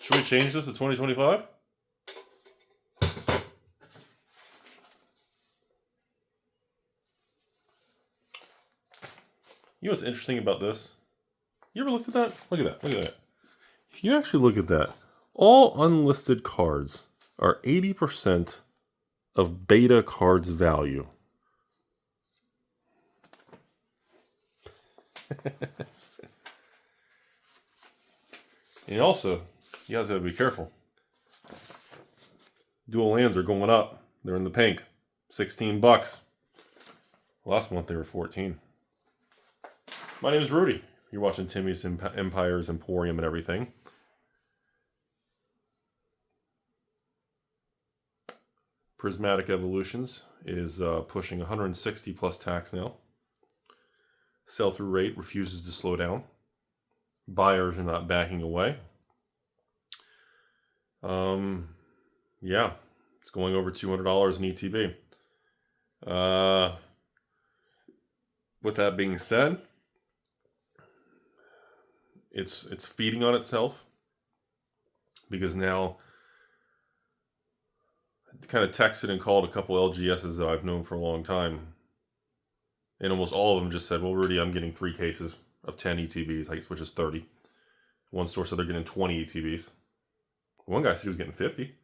Should we change this to 2025? You know what's interesting about this? You ever looked at that? Look at that. Look at that. If you actually look at that, all unlisted cards are 80% of beta cards' value. And also, you guys gotta be careful. Dual lands are going up. They're in the pink. $16. Last month they were 14. My name is Rudy. You're watching Timmy's Empire's Emporium and everything. Prismatic Evolutions is pushing 160 plus tax now. Sell-through rate refuses to slow down. Buyers are not backing away. Yeah, it's going over $200 in ETB. With that being said, it's feeding on itself, because now I kind of texted and called a couple LGSs that I've known for a long time, and almost all of them just said, well, Rudy, I'm getting 3 cases of 10 ETBs, which is 30. One store said they're getting 20 ETBs. One guy said he was getting 50.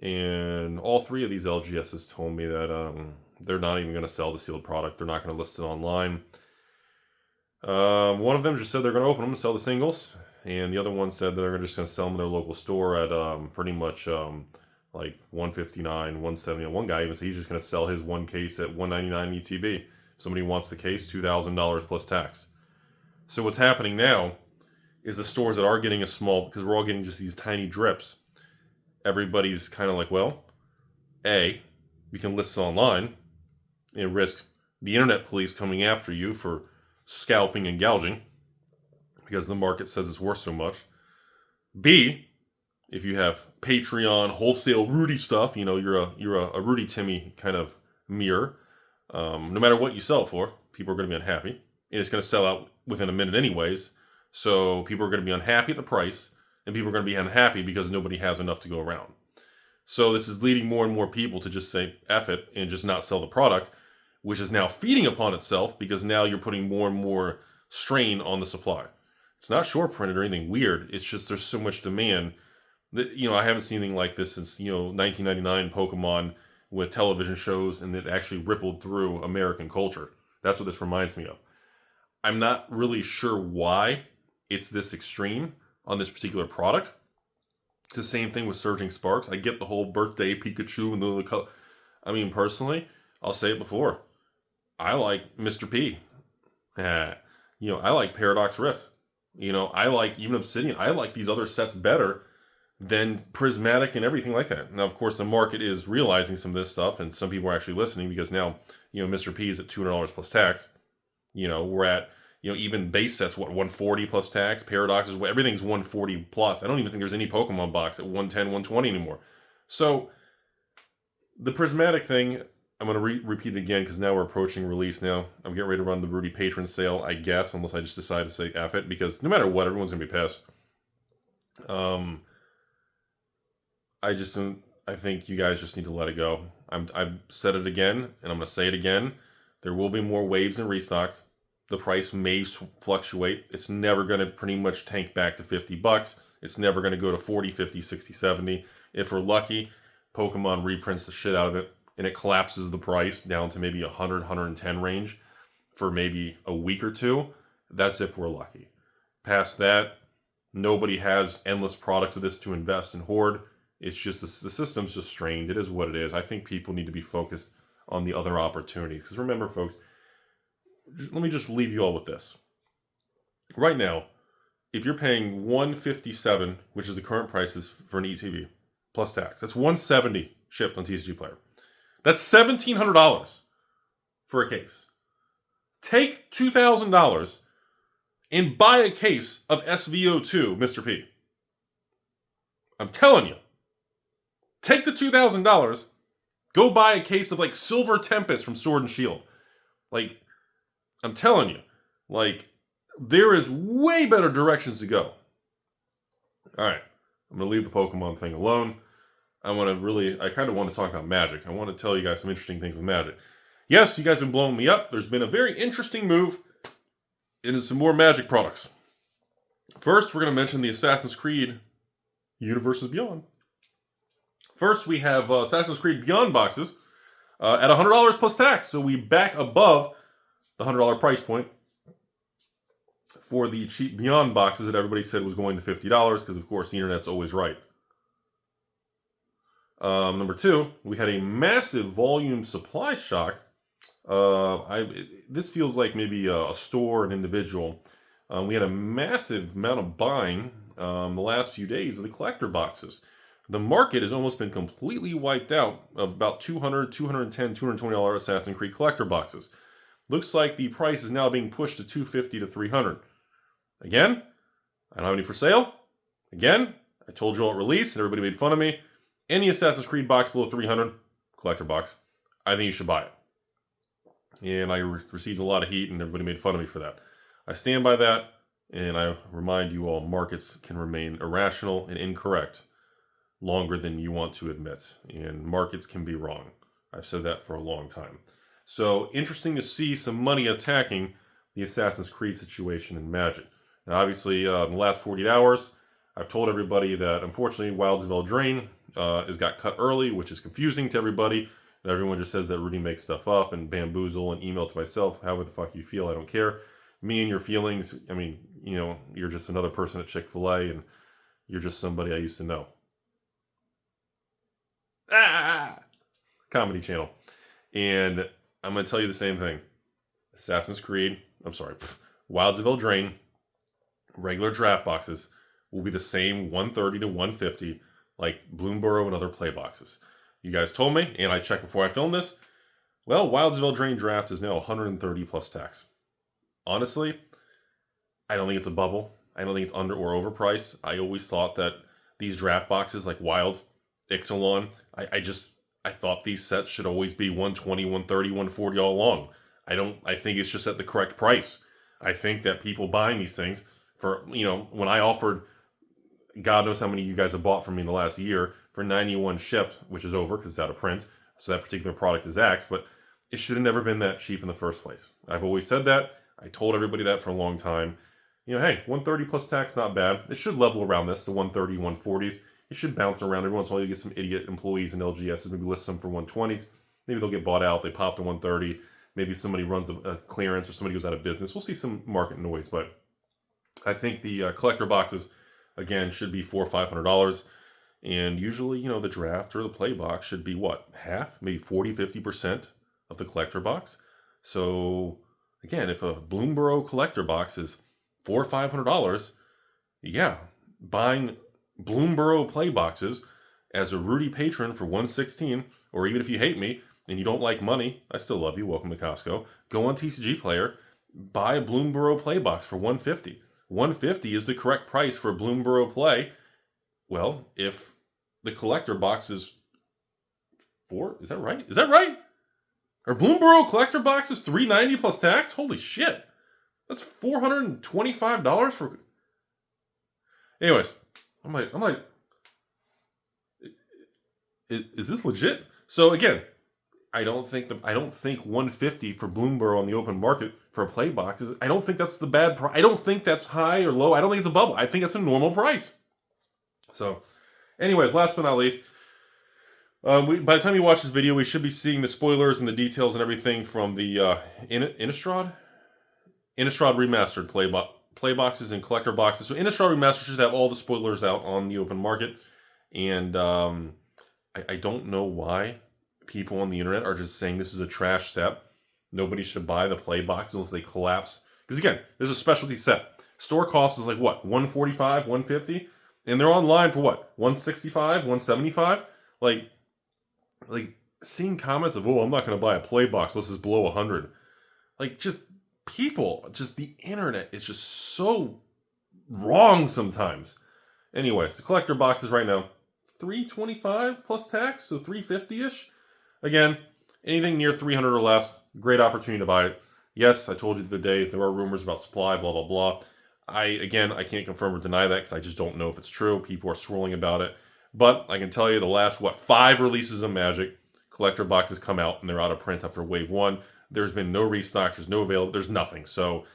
And all 3 of these LGSs told me that they're not even going to sell the sealed product. They're not going to list it online. One of them just said they're going to open them and sell the singles. And the other one said that they're just going to sell them in their local store at pretty much like $159, $170. One guy even said he's just going to sell his one case at $199 ETB. If somebody wants the case, $2,000 plus tax. So what's happening now is the stores that are getting a small, because we're all getting just these tiny drips, everybody's kind of like, well, A, we can list it online and risk the internet police coming after you for scalping and gouging because the market says it's worth so much. B, if you have Patreon wholesale Rudy stuff, you know, you're a Rudy Timmy kind of mirror. No matter what you sell it for, people are going to be unhappy, and it's going to sell out within a minute anyways. So people are going to be unhappy at the price, and people are going to be unhappy because nobody has enough to go around. So this is leading more and more people to just say F it and just not sell the product, which is now feeding upon itself because now you're putting more and more strain on the supply. It's not short printed or anything weird. It's just there's so much demand that, you know, I haven't seen anything like this since, 1999 Pokemon with television shows, and it actually rippled through American culture. That's what this reminds me of. I'm not really sure why it's this extreme on this particular product. It's the same thing with Surging Sparks. I get the whole birthday Pikachu and the color. I mean, personally, I'll say it before. I like Mr. P. I like Paradox Rift. I like even Obsidian. I like these other sets better than Prismatic and everything like that. Now, of course, the market is realizing some of this stuff, and some people are actually listening because now, Mr. P is at $200 plus tax. We're at, even base sets, what, 140 plus tax? Paradox is, everything's 140 plus. I don't even think there's any Pokemon box at 110, 120 anymore. So, the Prismatic thing, I'm going to repeat it again because now we're approaching release now. I'm getting ready to run the Rudy patron sale, I guess, unless I just decide to say F it, because no matter what, everyone's going to be pissed. I think you guys just need to let it go. I've said it again, and I'm going to say it again. There will be more waves and restocks. The price may fluctuate. It's never going to pretty much tank back to $50. It's never going to go to 40, 50, 60, 70. If we're lucky, Pokemon reprints the shit out of it, and it collapses the price down to maybe 100, 110 range for maybe a week or two. That's if we're lucky. Past that, nobody has endless product of this to invest and hoard. It's just the system's just strained. It is what it is. I think people need to be focused on the other opportunities. Because remember, folks, let me just leave you all with this. Right now, if you're paying $157, which is the current prices for an ETB, plus tax, that's $170 shipped on TCG Player. That's $1,700 for a case. Take $2,000 and buy a case of SVO2, Mr. P. I'm telling you. Take the $2,000, go buy a case of Silver Tempest from Sword and Shield. I'm telling you, there is way better directions to go. All right, I'm going to leave the Pokemon thing alone. I kind of want to talk about Magic. I want to tell you guys some interesting things with Magic. Yes, you guys have been blowing me up. There's been a very interesting move into some more Magic products. First, we're going to mention the Assassin's Creed Universes Beyond. First, we have Assassin's Creed Beyond boxes at $100 plus tax. So we back above the $100 price point for the cheap Beyond boxes that everybody said was going to $50 because, of course, the internet's always right. Number two, we had a massive volume supply shock. This feels like maybe a store, an individual. We had a massive amount of buying the last few days of the collector boxes. The market has almost been completely wiped out of about $200, $210, $220 Assassin's Creed collector boxes. Looks like the price is now being pushed to $250 to $300. Again, I don't have any for sale. Again, I told you all at release and everybody made fun of me. Any Assassin's Creed box below $300, collector box, I think you should buy it. And I received a lot of heat and everybody made fun of me for that. I stand by that, and I remind you all, markets can remain irrational and incorrect longer than you want to admit. And markets can be wrong. I've said that for a long time. So, interesting to see some money attacking the Assassin's Creed situation in Magic. And obviously, in the last 48 hours, I've told everybody that, unfortunately, Wilds of Eldraine has got cut early, which is confusing to everybody. And everyone just says that Rudy makes stuff up and bamboozle and email to myself. However the fuck you feel, I don't care. Me and your feelings, I mean, you know, you're just another person at Chick-fil-A and you're just somebody I used to know. Comedy channel. And I'm going to tell you the same thing. Wilds of Eldraine, regular draft boxes will be the same 130 to 150 like Bloomburrow and other play boxes. You guys told me, and I checked before I filmed this, well, Wilds of Eldraine draft is now 130 plus tax. Honestly, I don't think it's a bubble. I don't think it's under or overpriced. I always thought that these draft boxes like Wild, Ixalan, I thought these sets should always be 120, 130, 140 all along. I think it's just at the correct price. I think that people buying these things for, you know, when I offered, God knows how many of you guys have bought from me in the last year for 91 shipped, which is over because it's out of print. So that particular product is axed, but it should have never been that cheap in the first place. I've always said that. I told everybody that for a long time. You know, hey, 130 plus tax, not bad. It should level around this, the 130, 140s. It should bounce around. Every once in a while you get some idiot employees in LGSs, maybe list them for 120s. Maybe they'll get bought out. They pop to 130. Maybe somebody runs a clearance or somebody goes out of business. We'll see some market noise, but I think the collector boxes, again, should be $400 or $500. And usually, you know, the draft or the play box should be what? Half, maybe 40, 50% of the collector box. So, again, if a Bloomburrow collector box is $400 or $500, yeah, buying Bloomburrow play boxes as a Rudy patron for $116, or even if you hate me and you don't like money, I still love you, welcome to Costco, go on TCG Player, buy a Bloomburrow play box for $150. $150 is the correct price for a Bloomburrow play. Well, if the collector box is $4, is that right? Is that right? Are Bloomburrow collector boxes $390 plus tax? Holy shit. That's $425 for... Anyways, I'm like, is this legit? So again, I don't think 150 for Bloomburrow on the open market for a play box is, I don't think that's the bad price. I don't think that's high or low. I don't think it's a bubble. I think it's a normal price. So, anyways, last but not least, by the time you watch this video, we should be seeing the spoilers and the details and everything from the Innistrad Remastered play boxes and collector boxes. So Innistrad Remastered should have all the spoilers out on the open market. And I don't know why people on the internet are just saying this is a trash set. Nobody should buy the play boxes unless they collapse. Because again, there's a specialty set. Store cost is like what? $145, $150? And they're online for what? $165, $175? Like seeing comments of, oh, I'm not going to buy a play box unless it's below $100. Like, just people, just the internet is just so wrong sometimes. Anyways, the collector boxes right now, $325 plus tax, so $350-ish. Again, anything near $300 or less, great opportunity to buy it. Yes, I told you the other day, there are rumors about supply, blah, blah, blah. Again, I can't confirm or deny that because I just don't know if it's true. People are swirling about it. But I can tell you the last, 5 releases of Magic, collector boxes come out and they're out of print after wave 1. There's been no restocks, there's no available, there's nothing. So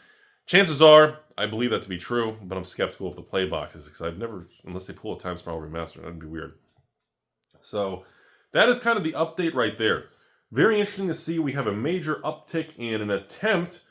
chances are, I believe that to be true, but I'm skeptical of the play boxes because I've never, unless they pull a Time Spiral Remastered, that'd be weird. So that is kind of the update right there. Very interesting to see we have a major uptick in an attempt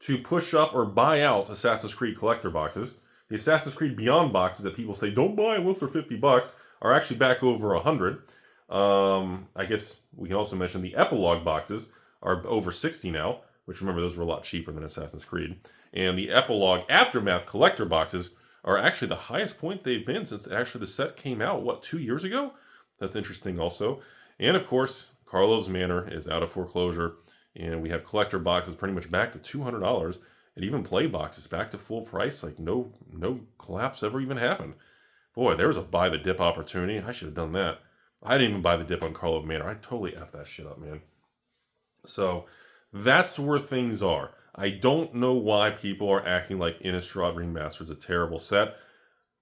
to push up or buy out Assassin's Creed collector boxes. The Assassin's Creed Beyond boxes that people say don't buy unless they're $50 are actually back over 100. I guess we can also mention the Epilogue boxes are over 60 now, which remember those were a lot cheaper than Assassin's Creed. And the Epilogue Aftermath collector boxes are actually the highest point they've been since actually the set came out, 2 years ago? That's interesting also. And of course, Karlov's Manor is out of foreclosure, and we have collector boxes pretty much back to $200, and even play boxes back to full price, like no collapse ever even happened. Boy, there was a buy the dip opportunity. I should have done that. I didn't even buy the dip on Karlov Manor. I totally effed that shit up, man. So that's where things are. I don't know why people are acting like Innistrad Remastered is a terrible set.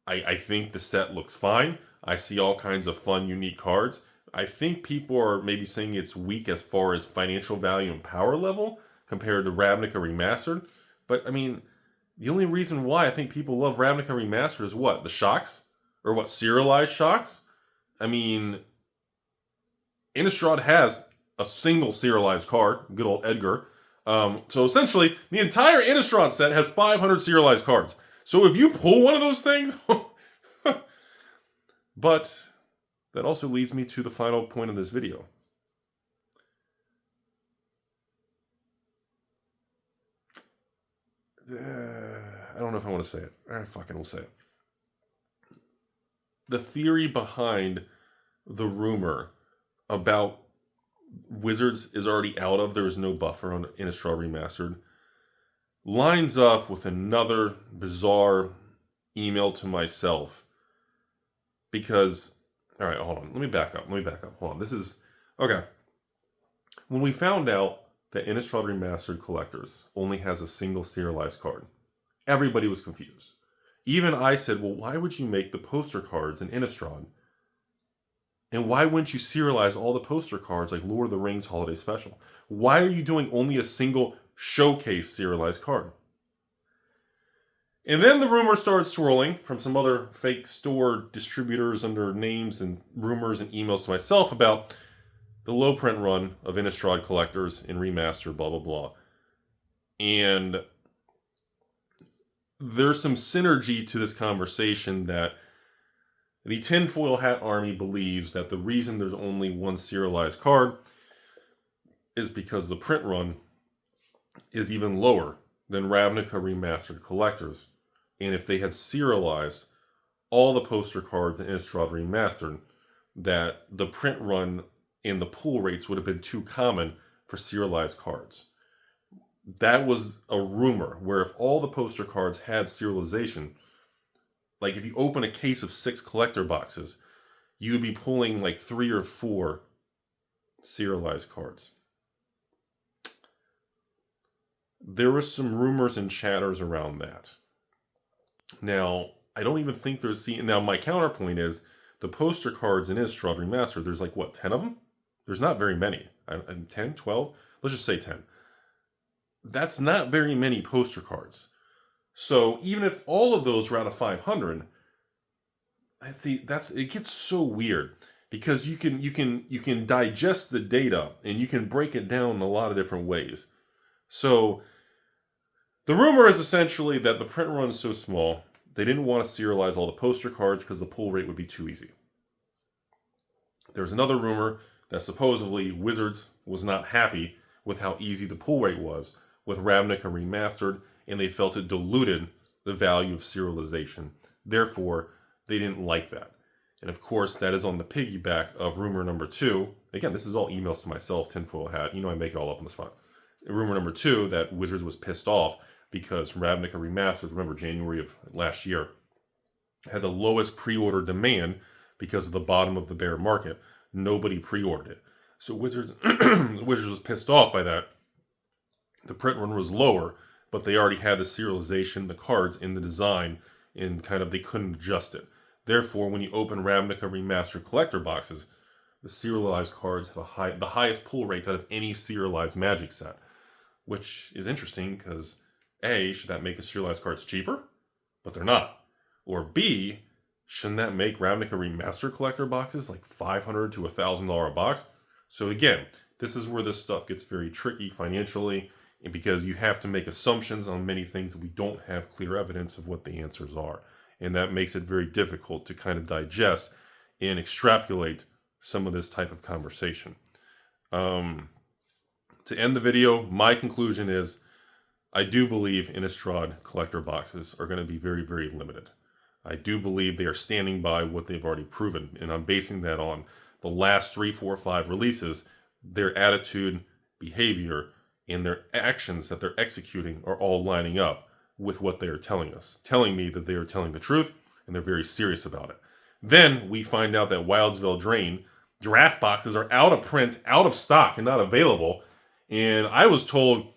I think the set looks fine. I see all kinds of fun, unique cards. I think people are maybe saying it's weak as far as financial value and power level compared to Ravnica Remastered. But, I mean, the only reason why I think people love Ravnica Remastered is what? The shocks? Or what? Serialized shocks? I mean, Innistrad has a single serialized card, good old Edgar. So essentially, the entire Innistrad set has 500 serialized cards. So if you pull one of those things... But that also leads me to the final point of this video. I don't know if I want to say it. I fucking will say it. The theory behind the rumor about Wizards is already out of, there is no buffer on Innistrad Remastered, lines up with another bizarre email to myself. Because, all right, hold on. Let me back up. Hold on. This is, okay. When we found out that Innistrad Remastered Collectors only has a single serialized card, everybody was confused. Even I said, well, why would you make the poster cards in Innistrad? And why wouldn't you serialize all the poster cards like Lord of the Rings Holiday Special? Why are you doing only a single showcase serialized card? And then the rumor started swirling from some other fake store distributors under names and rumors and emails to myself about the low print run of Innistrad Collectors in Remastered, blah, blah, blah. And there's some synergy to this conversation that the Tinfoil Hat Army believes that the reason there's only one serialized card is because the print run is even lower than Ravnica Remastered Collectors. And if they had serialized all the poster cards in Innistrad Remastered, that the print run and the pull rates would have been too common for serialized cards. That was a rumor, where if all the poster cards had serialization, like if you open a case of 6 collector boxes, you would be pulling like 3 or 4 serialized cards. There were some rumors and chatters around that. Now, I don't even think there's... Now, my counterpoint is, the poster cards in Innistrad Remastered, there's like, 10 of them? There's not very many. 10, 12? Let's just say 10. That's not very many poster cards. So, even if all of those were out of 500, it gets so weird. Because you can digest the data, and you can break it down in a lot of different ways. So... the rumor is essentially that the print run is so small, they didn't want to serialize all the poster cards because the pull rate would be too easy. There's another rumor that supposedly Wizards was not happy with how easy the pull rate was with Ravnica Remastered, and they felt it diluted the value of serialization. Therefore, they didn't like that. And of course, that is on the piggyback of rumor number 2. Again, this is all emails to myself, Tinfoil Hat. I make it all up on the spot. Rumor number 2, that Wizards was pissed off because Ravnica Remastered, remember January of last year, had the lowest pre-order demand because of the bottom of the bear market. Nobody pre-ordered it. So Wizards was pissed off by that. The print run was lower but they already had the serialization, the cards in the design, and kind of they couldn't adjust it. Therefore, when you open Ravnica Remastered collector boxes, the serialized cards have the highest pull rate out of any serialized Magic set, which is interesting because A, should that make the serialized cards cheaper? But they're not. Or B, shouldn't that make Ravnica Remastered collector boxes like $500 to $1,000 a box? So again, this is where this stuff gets very tricky financially, and because you have to make assumptions on many things that we don't have clear evidence of what the answers are. And that makes it very difficult to kind of digest and extrapolate some of this type of conversation. To end the video, my conclusion is I do believe Innistrad collector boxes are going to be very, very limited. I do believe they are standing by what they've already proven, and I'm basing that on the last 3, 4, 5 releases. Their attitude, behavior, and their actions that they're executing are all lining up with what they are telling us, telling me that they are telling the truth, and they're very serious about it. Then we find out that Wildsville Drain draft boxes are out of print, out of stock, and not available. And I was told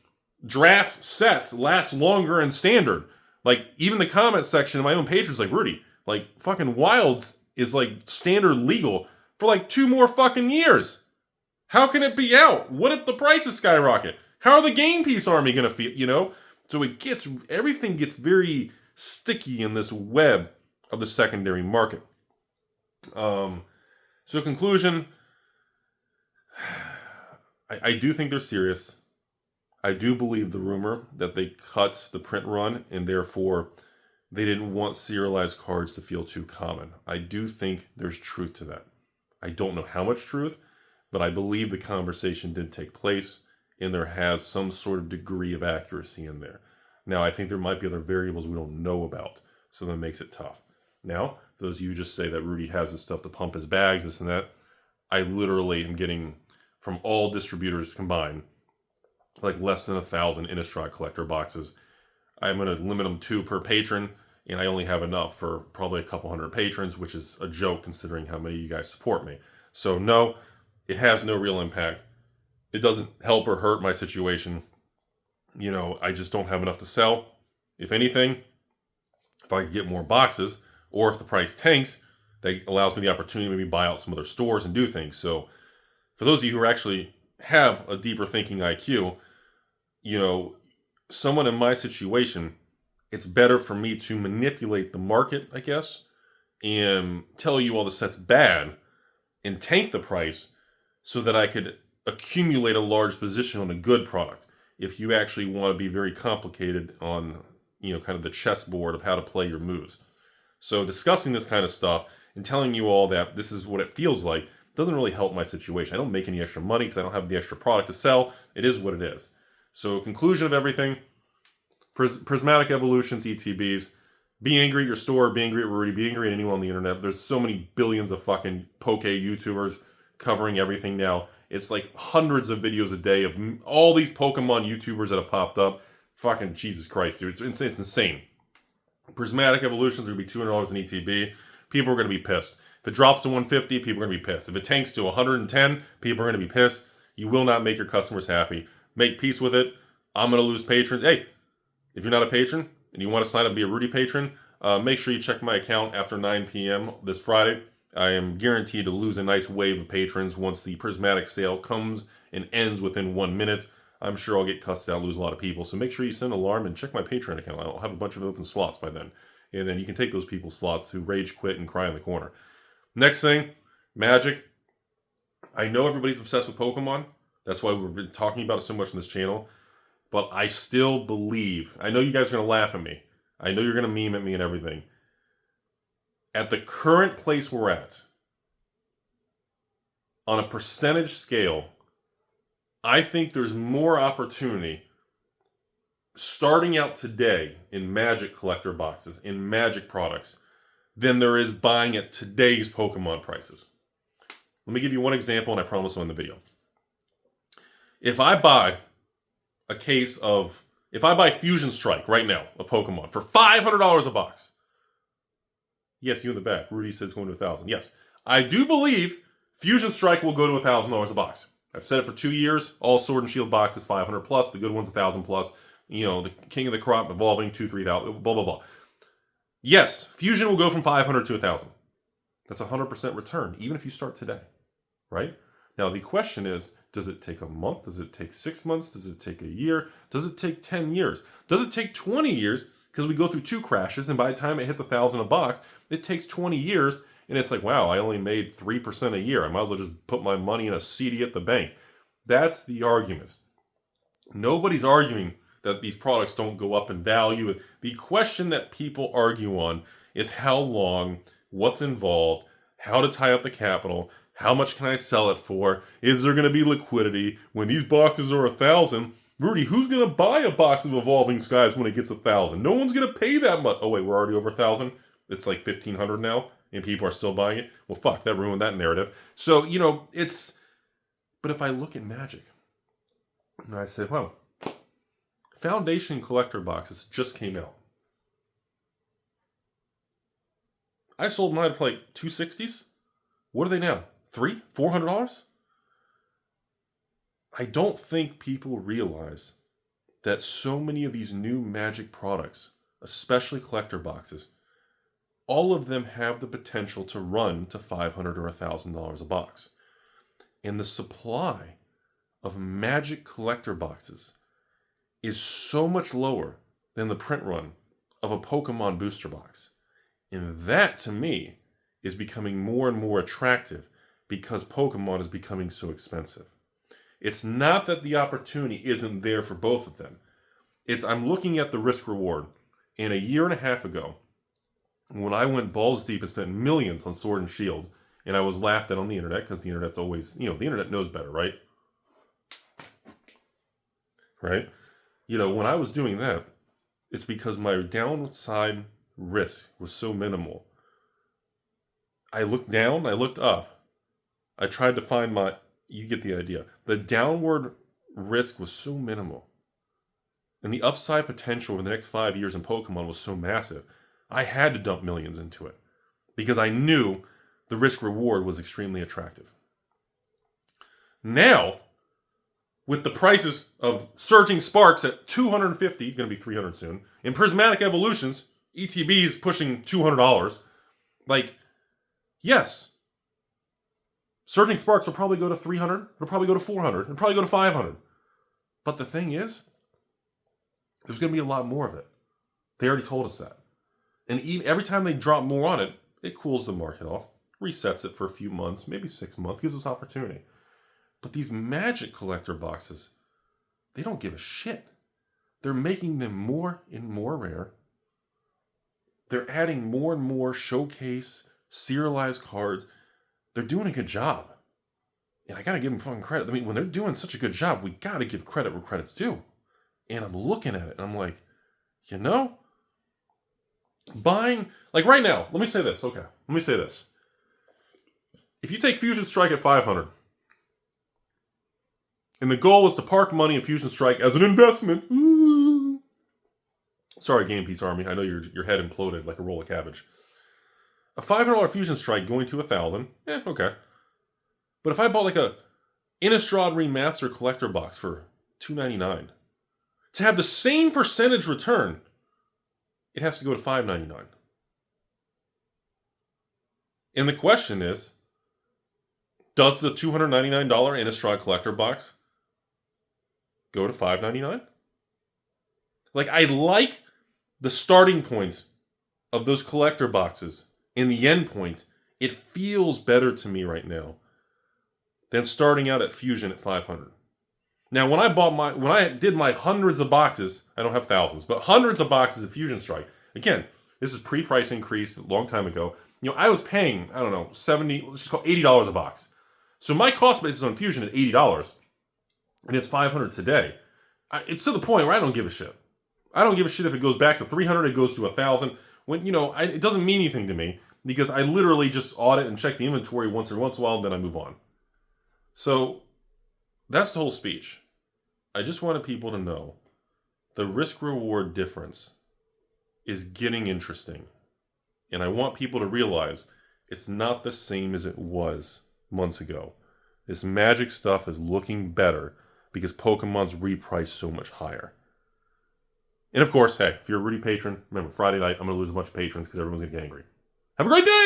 draft sets last longer in standard. Like, even the comment section of my own page was like, Rudy, like, fucking Wilds is like standard legal for like 2 more fucking years. How can it be out? What if the prices skyrocket? How are the game piece army gonna feel, you know? So everything gets very sticky in this web of the secondary market. So conclusion, I do think they're serious. I do believe the rumor that they cut the print run and therefore they didn't want serialized cards to feel too common. I do think there's truth to that. I don't know how much truth, but I believe the conversation did take place and there has some sort of degree of accuracy in there. Now, I think there might be other variables we don't know about, so that makes it tough. Now, those of you just say that Rudy has this stuff to pump his bags, this and that. I literally am getting, from all distributors combined, like less than 1,000 Innistrad collector boxes. I'm going to limit them 2 per patron, and I only have enough for probably a couple hundred patrons, which is a joke considering how many of you guys support me. So no, it has no real impact. It doesn't help or hurt my situation. You know, I just don't have enough to sell. If anything, if I could get more boxes, or if the price tanks, that allows me the opportunity to maybe buy out some other stores and do things. So for those of you who actually have a deeper thinking IQ, you know, someone in my situation, it's better for me to manipulate the market, I guess, and tell you all the set's bad and tank the price so that I could accumulate a large position on a good product. If you actually want to be very complicated on, you know, kind of the chessboard of how to play your moves. So discussing this kind of stuff and telling you all that this is what it feels like doesn't really help my situation. I don't make any extra money because I don't have the extra product to sell. It is what it is. So conclusion of everything, Prismatic Evolutions, ETBs, be angry at your store, be angry at Rudy, be angry at anyone on the internet. There's so many billions of fucking poke YouTubers covering everything now. It's like hundreds of videos a day of all these Pokemon YouTubers that have popped up. Fucking Jesus Christ, dude. It's insane. Prismatic Evolutions are going to be $200 in ETB. People are going to be pissed. If it drops to 150, people are going to be pissed. If it tanks to 110, people are going to be pissed. You will not make your customers happy. Make peace with it. I'm going to lose patrons. Hey, if you're not a patron and you want to sign up to be a Rudy patron, make sure you check my account after 9 p.m. this Friday. I am guaranteed to lose a nice wave of patrons once the Prismatic sale comes and ends within 1 minute. I'm sure I'll get cussed out, lose a lot of people. So make sure you send an alarm and check my Patreon account. I'll have a bunch of open slots by then. And then you can take those people's slots who rage quit and cry in the corner. Next thing, Magic. I know everybody's obsessed with Pokemon. That's why we've been talking about it so much on this channel. But I still believe, I know you guys are going to laugh at me. I know you're going to meme at me and everything. At the current place we're at, on a percentage scale, I think there's more opportunity starting out today in Magic collector boxes, in Magic products, than there is buying at today's Pokemon prices. Let me give you one example, and I promise I'll end the video. If I buy Fusion Strike right now, a Pokemon, for $500 a box. Yes, you in the back. Rudy says going to 1,000. Yes, I do believe Fusion Strike will go to $1,000 a box. I've said it for 2 years. All Sword and Shield boxes, 500 plus. The good ones, 1,000 plus. You know, the king of the crop evolving 2-3,000, blah, blah, blah. Yes, Fusion will go from 500 to 1,000. That's 100% return, even if you start today, right? Now, the question is, does it take a month? Does it take 6 months? Does it take a year? Does it take 10 years? Does it take 20 years? Because we go through 2 crashes, and by the time it hits 1,000 a box, it takes 20 years, and it's like, wow, I only made 3% a year. I might as well just put my money in a CD at the bank. That's the argument. Nobody's arguing that these products don't go up in value. The question that people argue on is how long, what's involved, how to tie up the capital, how much can I sell it for, is there going to be liquidity? When these boxes are 1,000, Rudy, who's going to buy a box of Evolving Skies when it gets 1,000? No one's going to pay that much. Oh wait, we're already over 1,000? It's like 1,500 now, and people are still buying it? Well, fuck, that ruined that narrative. So, you know, it's... But if I look at Magic, and I say, well, Foundation collector boxes just came out. I sold mine for like $260s. What are they now? $300, $400? I don't think people realize that so many of these new Magic products, especially collector boxes, all of them have the potential to run to $500 or $1,000 a box. And the supply of Magic collector boxes is so much lower than the print run of a Pokemon booster box. And that, to me, is becoming more and more attractive because Pokemon is becoming so expensive. It's not that the opportunity isn't there for both of them. It's I'm looking at the risk reward. And a year and a half ago, when I went balls deep and spent millions on Sword and Shield, and I was laughed at on the internet because the internet's always, you know, the internet knows better, right? Right? You know, when I was doing that, it's because my downside risk was so minimal. I looked down, I looked up. I tried to find my, you get the idea. The downward risk was so minimal. And the upside potential over the next 5 years in Pokemon was so massive. I had to dump millions into it. Because I knew the risk reward was extremely attractive. Now, with the prices of Surging Sparks at $250, going to be $300 soon, and Prismatic Evolutions, ETBs pushing $200, like, yes, Surging Sparks will probably go to $300, it'll probably go to $400, it'll probably go to $500. But the thing is, there's going to be a lot more of it. They already told us that. And every time they drop more on it, it cools the market off, resets it for a few months, maybe 6 months, gives us opportunity. But these Magic collector boxes, they don't give a shit. They're making them more and more rare. They're adding more and more showcase, serialized cards. They're doing a good job. And I gotta give them fucking credit. I mean, when they're doing such a good job, we gotta give credit where credit's due. And I'm looking at it, and I'm like, you know, buying, like right now, let me say this, okay. Let me say this. If you take Fusion Strike at $500, and the goal is to park money in Fusion Strike as an investment. Ooh. Sorry, Game Piece Army. I know your head imploded like a roll of cabbage. A $500 Fusion Strike going to $1,000. Okay. But if I bought like a Innistrad Remastered collector box for $299, to have the same percentage return, it has to go to $599. And the question is, does the $299 Innistrad collector box go to $599? Like, I like the starting point of those collector boxes and the end point. It feels better to me right now than starting out at Fusion at $500. Now, when I did my hundreds of boxes, I don't have thousands, but hundreds of boxes of Fusion Strike. Again, this is pre-price increase a long time ago. You know, I was paying, I don't know, let's just call $80 a box. So my cost basis on Fusion at $80, and it's $500 today. It's to the point where I don't give a shit. I don't give a shit if it goes back to $300, it goes to $1,000. When, you know, it doesn't mean anything to me because I literally just audit and check the inventory once in a while, and then I move on. So that's the whole speech. I just wanted people to know the risk-reward difference is getting interesting. And I want people to realize it's not the same as it was months ago. This Magic stuff is looking better because Pokemon's repriced so much higher. And of course, hey, if you're a Rudy patron, remember, Friday night, I'm going to lose a bunch of patrons because everyone's going to get angry. Have a great day!